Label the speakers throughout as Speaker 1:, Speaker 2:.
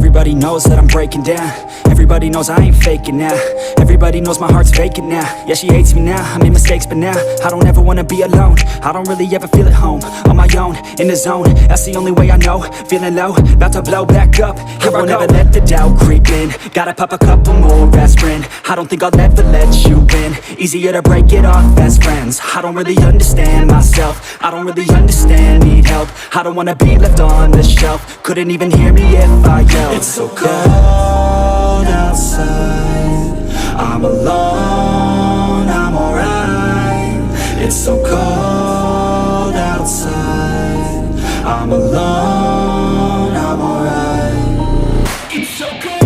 Speaker 1: Everybody knows that I'm breaking down. Everybody knows I ain't faking now. Everybody knows my heart's vacant now. Yeah, she hates me now, I made mistakes but now I don't ever wanna be alone. I don't really ever feel at home. On my own, in the zone, that's the only way I know. Feeling low, about to blow back up. Here I won't ever let the doubt creep in. Gotta pop a couple more aspirin. I don't think I'll ever let you in. Easier to break it off best friends. I don't really understand myself. I don't really understand, need help. I don't wanna be left on the shelf. Couldn't even hear me if I yelled. It's so cold outside, I'm alone, I'm alright. It's so cold outside, I'm alone, I'm alright. It's so cold.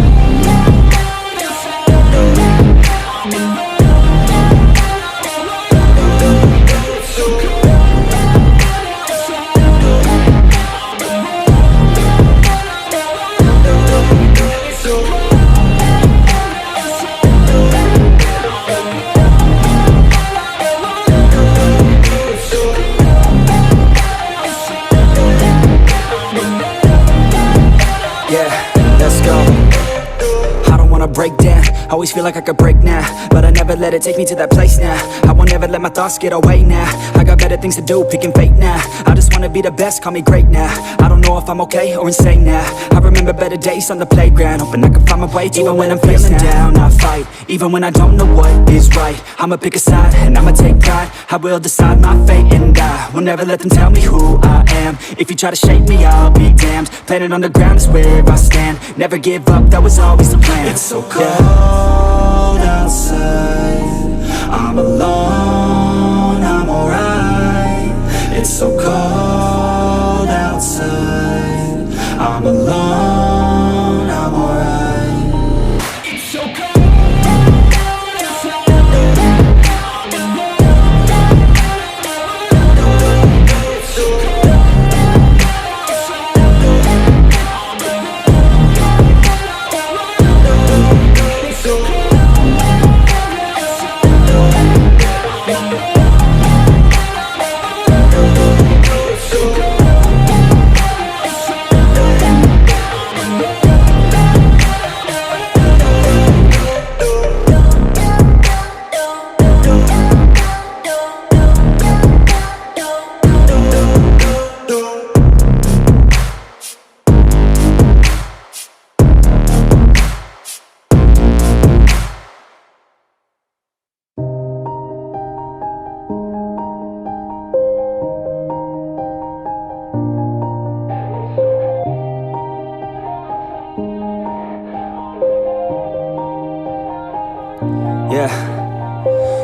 Speaker 1: Break down, always feel like I could break now, but I never let it take me to that place now. I won't ever let my thoughts get away now. I got better things to do, picking fate now. I just wanna be the best, call me great now. I don't know if I'm okay or insane now. I remember better days on the playground, hoping I can find my way to even when I'm feeling down, I fight, even when I don't know what is right. I'ma pick a side, and I'ma take pride. I will decide my fate, and I will never let them tell me who I am. If you try to shake me, I'll be damned. Planet on the ground is where I stand. Never give up, that was always the plan. It's so cold outside, I'm alone, I'm alright. It's so cold outside, I'm alone, I'm alright. It's so cold.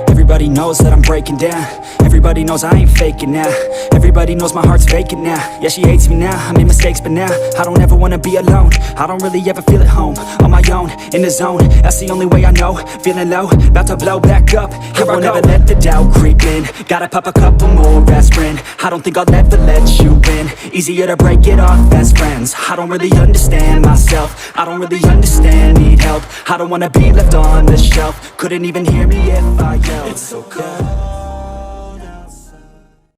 Speaker 1: Everybody knows that I'm breaking down. Everybody knows I ain't faking now. Everybody knows my heart's vacant now. Yeah, she hates me now, I made mistakes but now I don't ever wanna be alone. I don't really ever feel at home. On my own, in the zone, that's the only way I know. Feeling low, about to blow back up. Here I won't ever let the doubt creep in. Gotta pop a couple more aspirin. I don't think I'll ever let you in. Easier to break it off best friends. I don't really understand myself. I don't really understand, need help. I don't wanna be left on the shelf. Couldn't even hear me if I yelled. It's so cold.